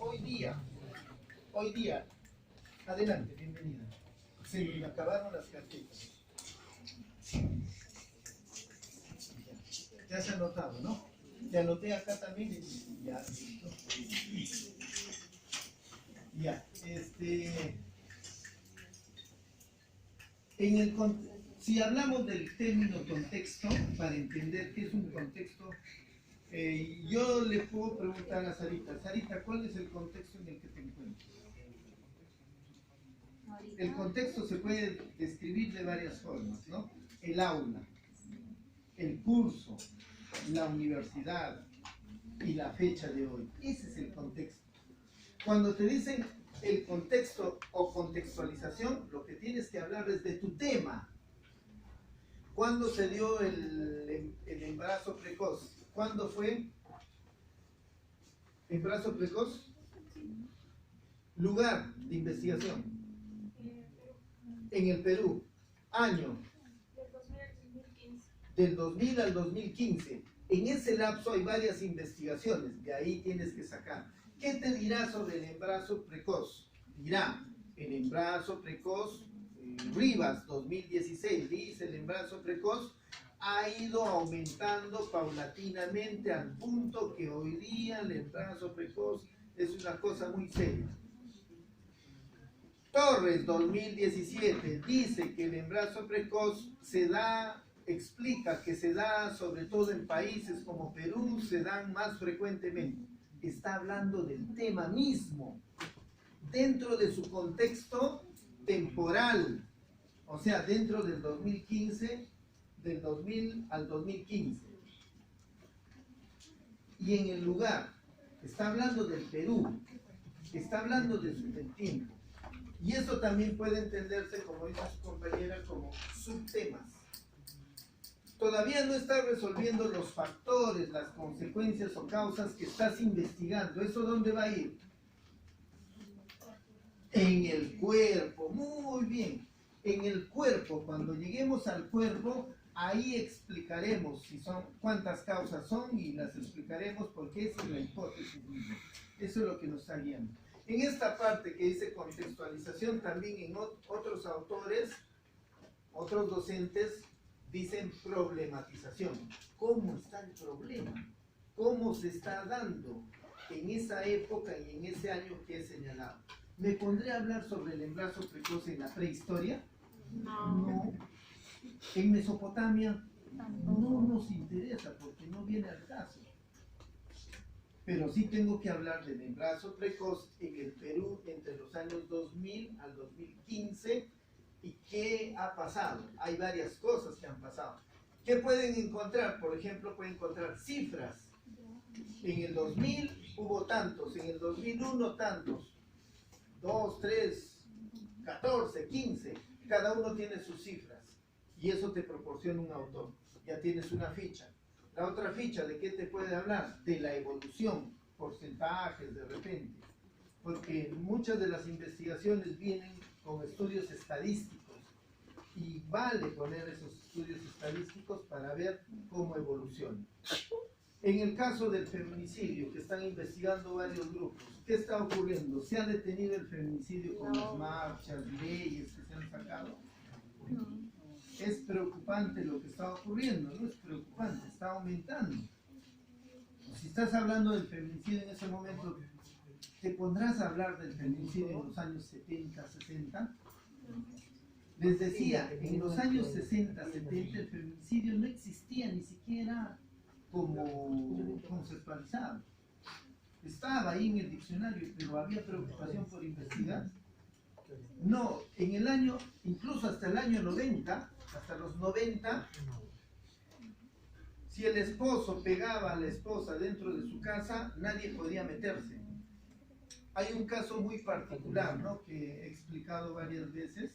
hoy día, adelante, bienvenida. Se me acabaron las carpetas. Ya se ha anotado, ¿no? Te anoté acá también y ya, listo. Ya, si hablamos del término contexto, para entender qué es un contexto, yo le puedo preguntar a Sarita, Sarita, ¿cuál es el contexto en el que te encuentras? El contexto se puede describir de varias formas, ¿no? El aula, el curso, la universidad y la fecha de hoy. Ese es el contexto. Cuando te dicen el contexto o contextualización, lo que tienes que hablar es de tu tema. ¿Cuándo se dio el embarazo precoz? ¿Cuándo fue? ¿Embarazo precoz? Lugar de investigación. En el Perú. Año. Del 2000 al 2015. En ese lapso hay varias investigaciones. De ahí tienes que sacar. ¿Qué te dirá sobre el embarazo precoz? Dirá, el embarazo precoz, Rivas 2016, dice el embarazo precoz ha ido aumentando paulatinamente al punto que hoy día el embarazo precoz es una cosa muy seria. Torres 2017 dice que el embarazo precoz se da, explica que se da sobre todo en países como Perú, se dan más frecuentemente. Está hablando del tema mismo, dentro de su contexto temporal, o sea, dentro del 2015, del 2000 al 2015. Y en el lugar, está hablando del Perú, está hablando del tiempo. Y eso también puede entenderse, como dice su compañera, como subtemas. Todavía no estás resolviendo los factores, las consecuencias o causas que estás investigando. ¿Eso dónde va a ir? En el cuerpo. Muy bien. En el cuerpo, cuando lleguemos al cuerpo, ahí explicaremos si son, cuántas causas son y las explicaremos porque esa es la hipótesis misma. Eso es lo que nos está guiando. En esta parte que dice contextualización, también en otros autores, otros docentes, dicen problematización. ¿Cómo está el problema? ¿Cómo se está dando en esa época y en ese año que he señalado? ¿Me pondré a hablar sobre el embarazo precoz en la prehistoria? No. ¿En Mesopotamia? No nos interesa porque no viene al caso. Pero sí tengo que hablar del embarazo precoz en el Perú entre los años 2000 al 2015 y qué ha pasado. Hay varias cosas que han pasado. ¿Qué pueden encontrar? Por ejemplo, pueden encontrar cifras. En el 2000 hubo tantos, en el 2001 tantos. 2, 3, 14, 15. Cada uno tiene sus cifras. Y eso te proporciona un autor. Ya tienes una ficha. La otra ficha, ¿de qué te puede hablar? De la evolución, porcentajes de repente. Porque muchas de las investigaciones vienen con estudios estadísticos. Y vale poner esos estudios estadísticos para ver cómo evoluciona. En el caso del feminicidio, que están investigando varios grupos, ¿qué está ocurriendo? ¿Se ha detenido el feminicidio con las marchas, leyes que se han sacado? Es preocupante lo que está ocurriendo, no es preocupante, está aumentando. Si estás hablando del feminicidio en ese momento, ¿te pondrás a hablar del feminicidio en los años 70, 60? Les decía, en los años 60, 70 el feminicidio no existía ni siquiera como conceptualizado. Estaba ahí en el diccionario, pero había preocupación por investigar. No, en el año, incluso hasta el año 90, hasta los 90, si el esposo pegaba a la esposa dentro de su casa, nadie podía meterse. Hay un caso muy particular, ¿no?, que he explicado varias veces.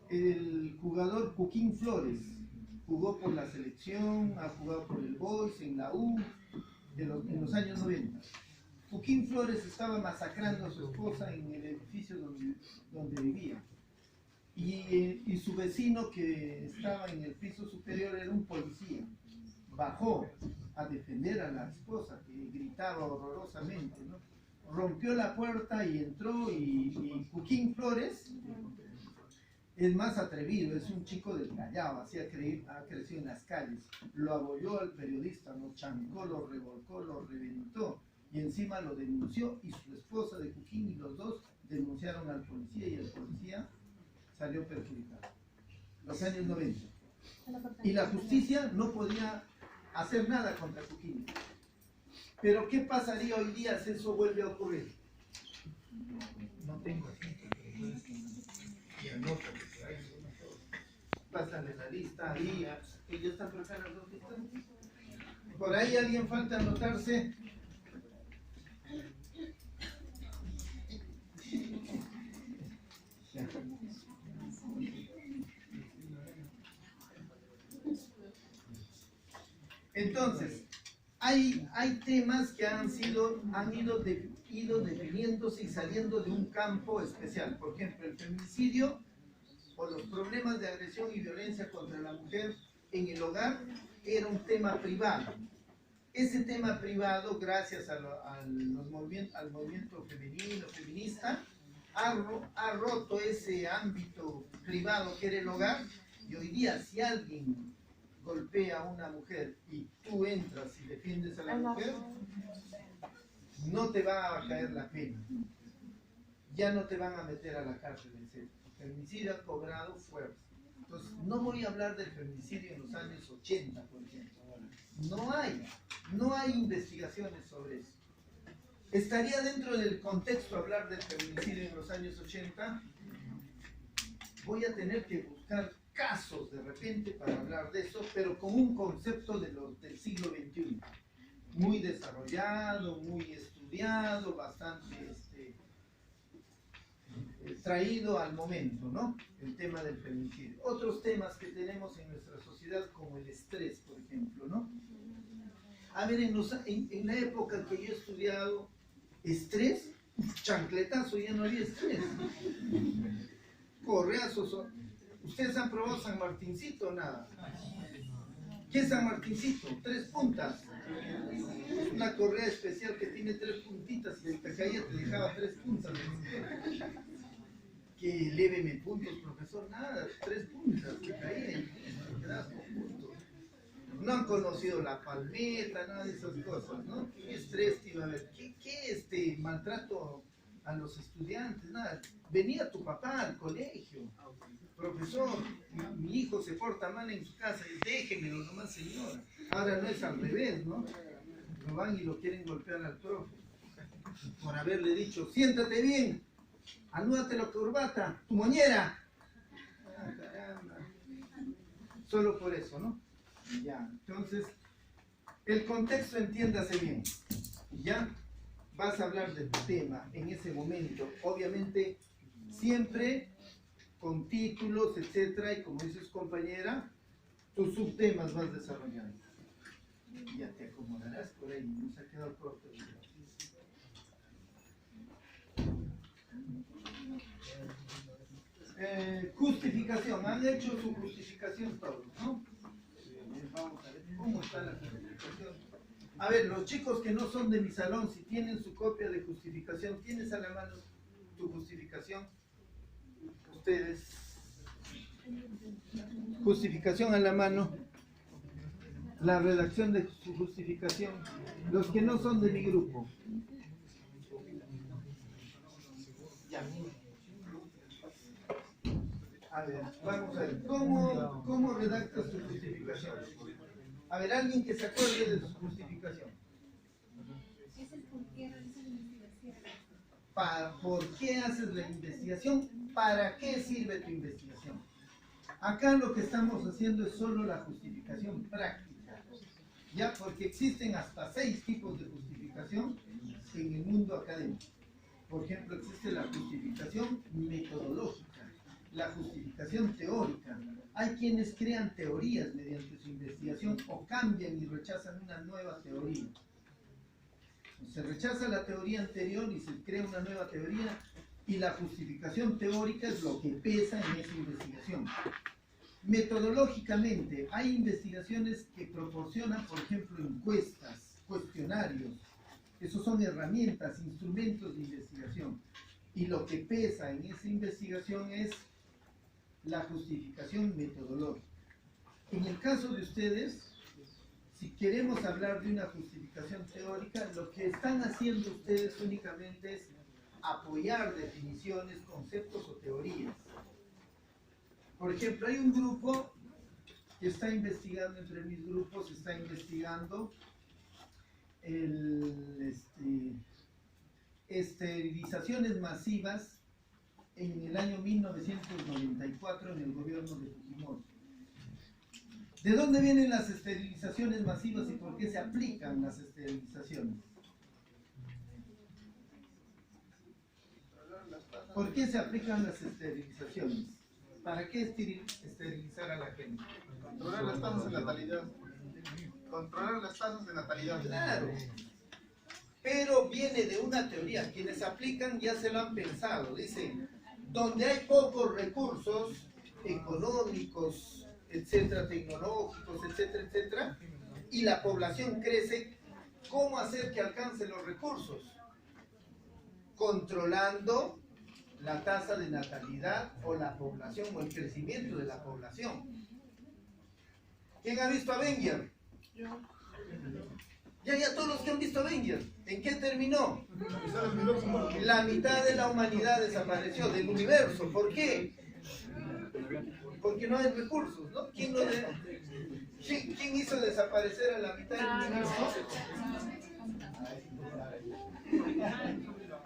El jugador Joaquín Flores jugó por la selección, ha jugado por el Boys, en la U, en los años 90. Joaquín Flores estaba masacrando a su esposa en el edificio donde vivía. Y su vecino, que estaba en el piso superior, era un policía. Bajó a defender a la esposa, que gritaba horrorosamente, ¿no? rompió la puerta y entró y Cuquín Flores es más atrevido, es un chico del Callao, así ha crecido en las calles, lo abolló al periodista, lo chancó, lo revolcó, lo reventó y encima lo denunció y su esposa de Cuquín y los dos denunciaron al policía y el policía salió perjudicado. Los años 90. Y la justicia no podía hacer nada contra Cuquín. Pero ¿qué pasaría hoy día si eso vuelve a ocurrir? No tengo tiempo, y anota que hay algunas cosas. Pásale la lista ahí, ellos están por acá las dos listas. Por ahí alguien falta anotarse. Entonces, hay temas que han ido definiéndose y saliendo de un campo especial. Por ejemplo, el feminicidio o los problemas de agresión y violencia contra la mujer en el hogar era un tema privado. Ese tema privado, gracias al movimiento femenino, feminista, ha roto ese ámbito privado que era el hogar, y hoy día si alguien golpea a una mujer y tú entras y defiendes a la mujer, no te va a caer la pena, ya no te van a meter a la cárcel, etc. El feminicidio ha cobrado fuerza. Entonces, no voy a hablar del feminicidio en los años 80, por ejemplo. No hay investigaciones sobre eso. ¿Estaría dentro del contexto hablar del feminicidio en los años 80? Voy a tener que buscar casos de repente para hablar de eso, pero con un concepto del siglo XXI. Muy desarrollado, muy estudiado, bastante traído al momento, ¿no? El tema del feminicidio. Otros temas que tenemos en nuestra sociedad, como el estrés, por ejemplo, ¿no? A ver, en la época que yo he estudiado, estrés, chancletazo, ya no había estrés. Correazos. ¿Ustedes han probado San Martincito? Nada. ¿Qué es San Martincito? 3 puntas. Una correa especial que tiene 3 puntitas y si te caía te dejaba 3 puntas. Que léveme puntos, profesor. Nada, 3 puntas. Te caía y te quedabas con puntos. No han conocido la palmeta, nada de esas cosas, ¿no? ¿Qué estrés te iba a ver? ¿Qué maltrato a los estudiantes? Nada. Venía tu papá al colegio. Profesor, mi hijo se porta mal en su casa, y déjenmelo nomás, señora. Ahora no es al revés, ¿no? Lo van y lo quieren golpear al profe por haberle dicho, siéntate bien, anúdate la corbata, tu moñera. Ah, caramba. Solo por eso, ¿no? Ya, entonces, el contexto entiéndase bien. Ya vas a hablar de tu tema en ese momento, obviamente, siempre con títulos, etcétera, y como dice su compañera, tus subtemas vas desarrollando. Ya te acomodarás por ahí, nos ha quedado corto. Justificación, han hecho su justificación todos, ¿no? Vamos a ver cómo está la justificación. A ver, los chicos que no son de mi salón, si tienen su copia de justificación, ¿tienes a la mano tu justificación? Ustedes, justificación a la mano, la redacción de su justificación. Los que no son de mi grupo, ya. A ver, vamos a ver, ¿cómo redactas tu justificación? A ver, alguien que se acuerde de su justificación. Es el por qué realizas la investigación. ¿Por qué haces la investigación? ¿Para qué sirve tu investigación? Acá lo que estamos haciendo es solo la justificación práctica, ya, porque existen hasta 6 tipos de justificación en el mundo académico. Por ejemplo, existe la justificación metodológica, la justificación teórica. Hay quienes crean teorías mediante su investigación o cambian y rechazan una nueva teoría. Se rechaza la teoría anterior y se crea una nueva teoría, y la justificación teórica es lo que pesa en esa investigación. Metodológicamente, hay investigaciones que proporcionan, por ejemplo, encuestas, cuestionarios, Esos son herramientas, instrumentos de investigación. Y lo que pesa en esa investigación es la justificación metodológica. En el caso de ustedes, si queremos hablar de una justificación teórica, lo que están haciendo ustedes únicamente es apoyar definiciones, conceptos o teorías. Por ejemplo, hay un grupo que está investigando, entre mis grupos, está investigando esterilizaciones masivas en el año 1994 en el gobierno de Fujimori. ¿De dónde vienen las esterilizaciones masivas y por qué se aplican las esterilizaciones? ¿Por qué se aplican las esterilizaciones? ¿Para qué esterilizar a la gente? Controlar las tasas de natalidad. Controlar las tasas de natalidad. Claro. Pero viene de una teoría. Quienes aplican ya se lo han pensado. Dicen, donde hay pocos recursos económicos, etcétera, tecnológicos, etcétera, etcétera, y la población crece, ¿cómo hacer que alcance los recursos? Controlando la tasa de natalidad o la población o el crecimiento de la población. ¿Quién ha visto Avenger? Ya todos los que han visto Avenger. ¿En qué terminó? La mitad de la humanidad desapareció del universo. ¿Por qué? Porque no hay recursos, ¿no? ¿Quién hizo desaparecer a la mitad del universo?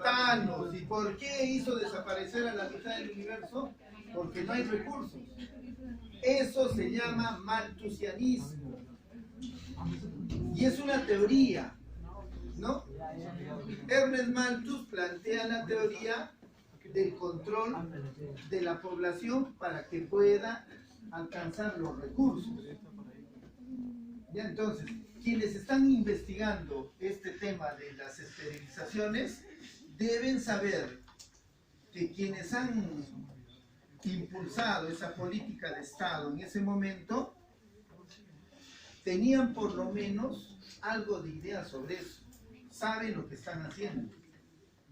Thanos. ¿Y por qué hizo desaparecer a la mitad del universo? Porque no hay recursos. Eso se llama malthusianismo. Y es una teoría, ¿no? Ernest Malthus plantea la teoría del control de la población para que pueda alcanzar los recursos. Ya, entonces, quienes están investigando este tema de las esterilizaciones deben saber que quienes han impulsado esa política de Estado en ese momento tenían por lo menos algo de idea sobre eso, saben lo que están haciendo.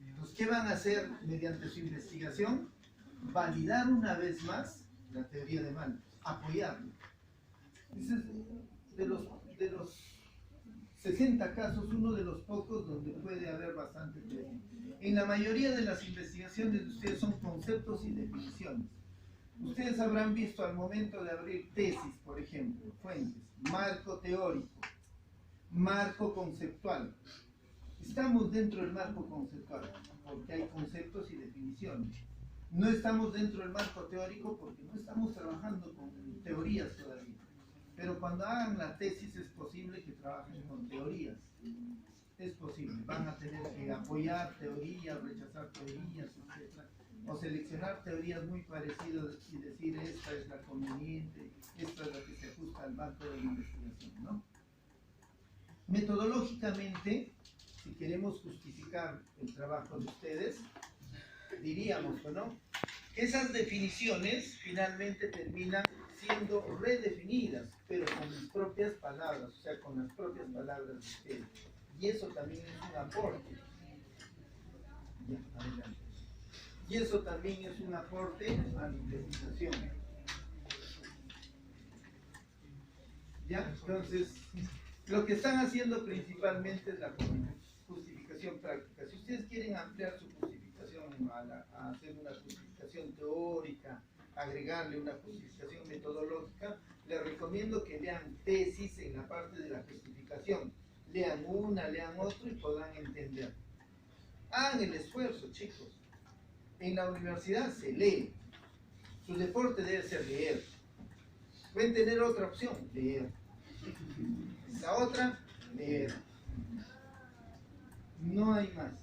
Entonces, ¿qué van a hacer mediante su investigación? Validar una vez más la teoría de Malthus, apoyarlo. Ese es de los 60 casos, uno de los pocos donde puede haber bastante teoría. En la mayoría de las investigaciones de ustedes son conceptos y definiciones. Ustedes habrán visto al momento de abrir tesis, por ejemplo, fuentes, marco teórico, marco conceptual. Estamos dentro del marco conceptual porque hay conceptos y definiciones. No estamos dentro del marco teórico porque no estamos trabajando con teorías todavía. Pero cuando hagan la tesis es posible que trabajen con teorías. Es posible. Van a tener que apoyar teorías, rechazar teorías, etc. O seleccionar teorías muy parecidas y decir esta es la conveniente, esta es la que se ajusta al marco de la investigación, ¿no? Metodológicamente, si queremos justificar el trabajo de ustedes, diríamos, ¿no?, que esas definiciones finalmente terminan siendo redefinidas, pero con mis propias palabras, o sea, con las propias palabras de ustedes. Y eso también es un aporte. Ya, adelante. Y eso también es un aporte a la investigación. ¿Ya? Entonces, lo que están haciendo principalmente es la justificación práctica. Si ustedes quieren ampliar su justificación a hacer una justificación teórica, agregarle una justificación metodológica, les recomiendo que lean tesis en la parte de la justificación. Lean una, lean otra y podrán entender. Hagan el esfuerzo, chicos. En la universidad se lee. Su deporte debe ser leer. Pueden tener otra opción, leer. La otra, leer. No hay más.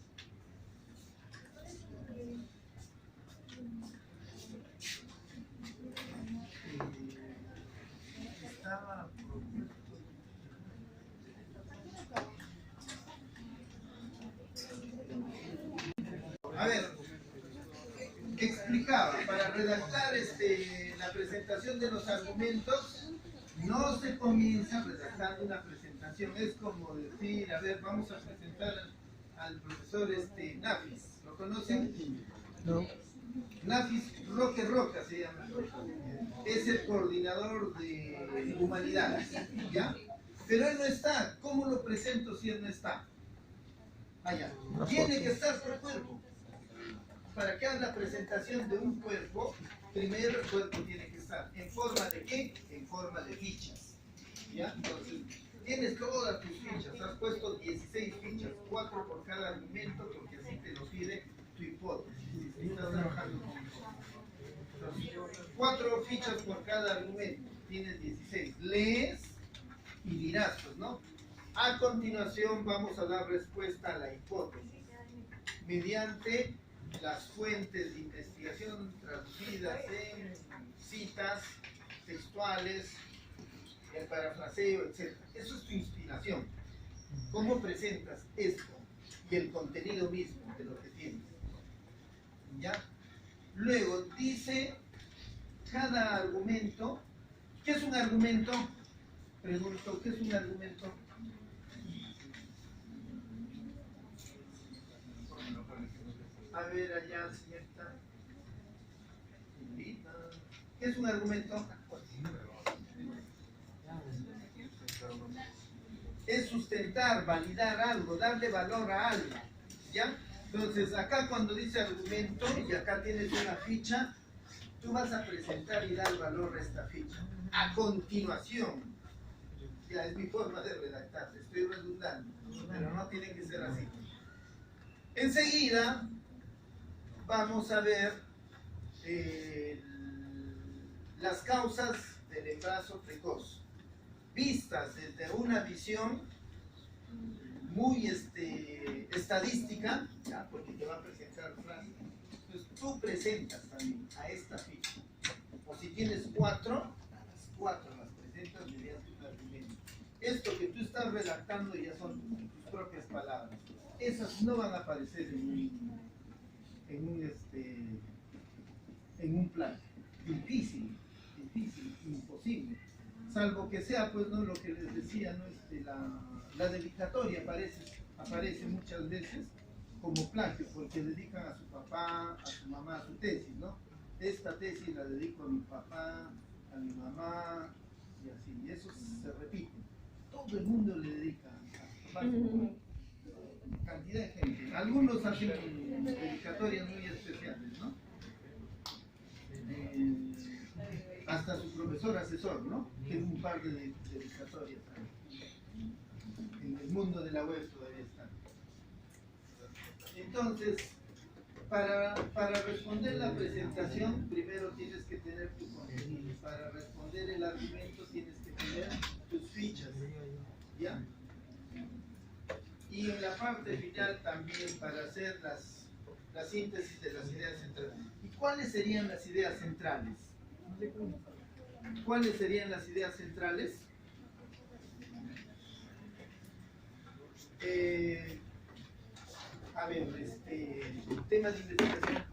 Estaba a ver, explicaba, para redactar la presentación de los argumentos, no se comienza redactando una presentación, es como decir, a ver, vamos a presentar al profesor Nafis. ¿Lo conocen? No. Nafis Roque Roca se llama. Es el coordinador de humanidades, ¿ya? Pero él no está. ¿Cómo lo presento si él no está? Allá. Tiene que estar por cuerpo. Para que haga la presentación de un cuerpo, primero el cuerpo tiene que estar. ¿En forma de qué? En forma de fichas. ¿Ya? Entonces, tienes todas tus fichas. Has puesto 16 fichas, 4 por cada argumento, porque así te lo pide tu hipótesis. Si estás trabajando con hipótesis. Entonces, 4 fichas por cada argumento. Tienes 16. Lees y dirás, pues, ¿no? A continuación vamos a dar respuesta a la hipótesis mediante las fuentes de investigación traducidas en citas textuales, el parafraseo, etc. Eso es tu inspiración. ¿Cómo presentas esto y el contenido mismo de lo que tienes? ¿Ya? Luego dice cada argumento. ¿Qué es un argumento? Pregunto, ¿qué es un argumento? A ver, allá, señorita. ¿Qué es un argumento? Es sustentar, validar algo, darle valor a algo. ¿Ya? Entonces, acá cuando dice argumento, y acá tienes una ficha, tú vas a presentar y dar valor a esta ficha. A continuación, ya es mi forma de redactar, estoy redundando, pero no tiene que ser así. Enseguida, vamos a ver las causas del embarazo precoz, vistas desde una visión muy estadística, ¿ya? Porque te va a presentar frases. Entonces tú presentas también a esta ficha, o si tienes 4, a las 4 las presentas mediante un argumento. Esto que tú estás redactando ya son tus propias palabras. Esas no van a aparecer en un plan. Difícil, imposible. Salvo que sea, pues, no lo que les decía, ¿no? La dedicatoria aparece muchas veces como plagio, porque dedican a su papá, a su mamá, a su tesis, ¿no? Esta tesis la dedico a mi papá, a mi mamá, y así. Y eso se repite. Todo el mundo le dedica a su papá. Cantidad de gente. Algunos hacen dedicatorias muy especiales, ¿no? Hasta su profesor asesor, ¿no? Tiene un par de dedicatorias. En el mundo de la web todavía están. Entonces, para responder la presentación, primero tienes que tener tu contenido. Para responder el argumento, tienes que tener tus fichas. ¿Ya? Y en la parte final también para hacer la síntesis de las ideas centrales. ¿Y cuáles serían las ideas centrales? ¿Cuáles serían las ideas centrales? A ver, tema de investigación.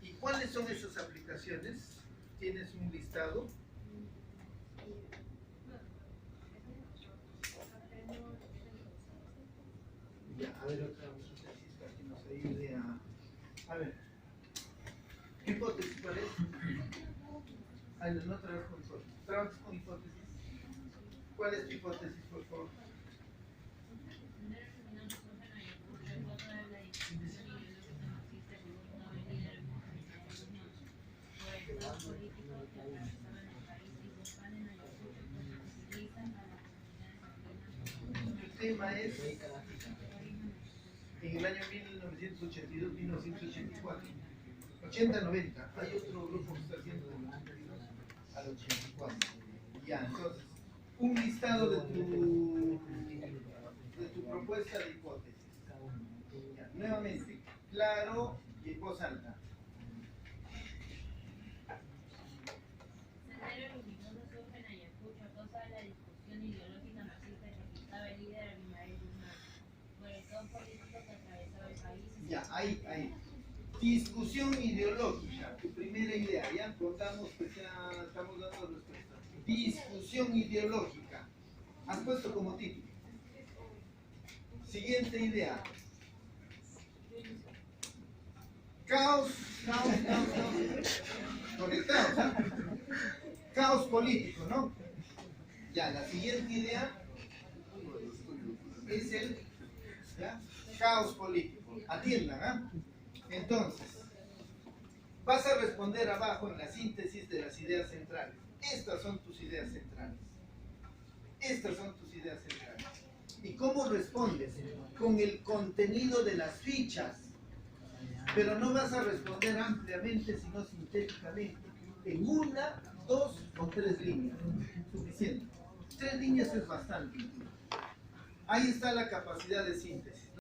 ¿Y cuáles son esas aplicaciones? ¿Tienes un listado? Ya, a ver, otra hipótesis para que nos ayude a ver. ¿Qué hipótesis cuál es? Ah, no trabajas con hipótesis. ¿Trabajas con hipótesis? ¿Cuál es tu hipótesis, por favor? El tema es en el año 1982-1984, 80-90. Hay otro grupo que está haciendo del 92 al 84. Ya, entonces, un listado de tu propuesta de hipótesis. Ya, nuevamente, claro y en voz alta. Sendero Luminoso surge en Ayacucho a causa de la discusión ideológica marxista que realizaba el líder Abimael Guzmán por el caos político que atravesaba el país. Ya, ahí. Discusión ideológica. tu primera idea, ya contamos que ya estamos dando respuesta. Discusión ideológica. Has puesto como título. Siguiente idea. Caos. Conectados, ¿ah? Caos político, ¿no? Ya, la siguiente idea es el caos político. Atiendan, ¿ah? Entonces, vas a responder abajo en la síntesis de las ideas centrales. Estas son tus ideas centrales. Estas son tus ideas centrales. ¿Y cómo respondes? Con el contenido de las fichas. Pero no vas a responder ampliamente, sino sintéticamente. En 1, 2 o 3 líneas. Suficiente. 3 líneas es bastante. Ahí está la capacidad de síntesis.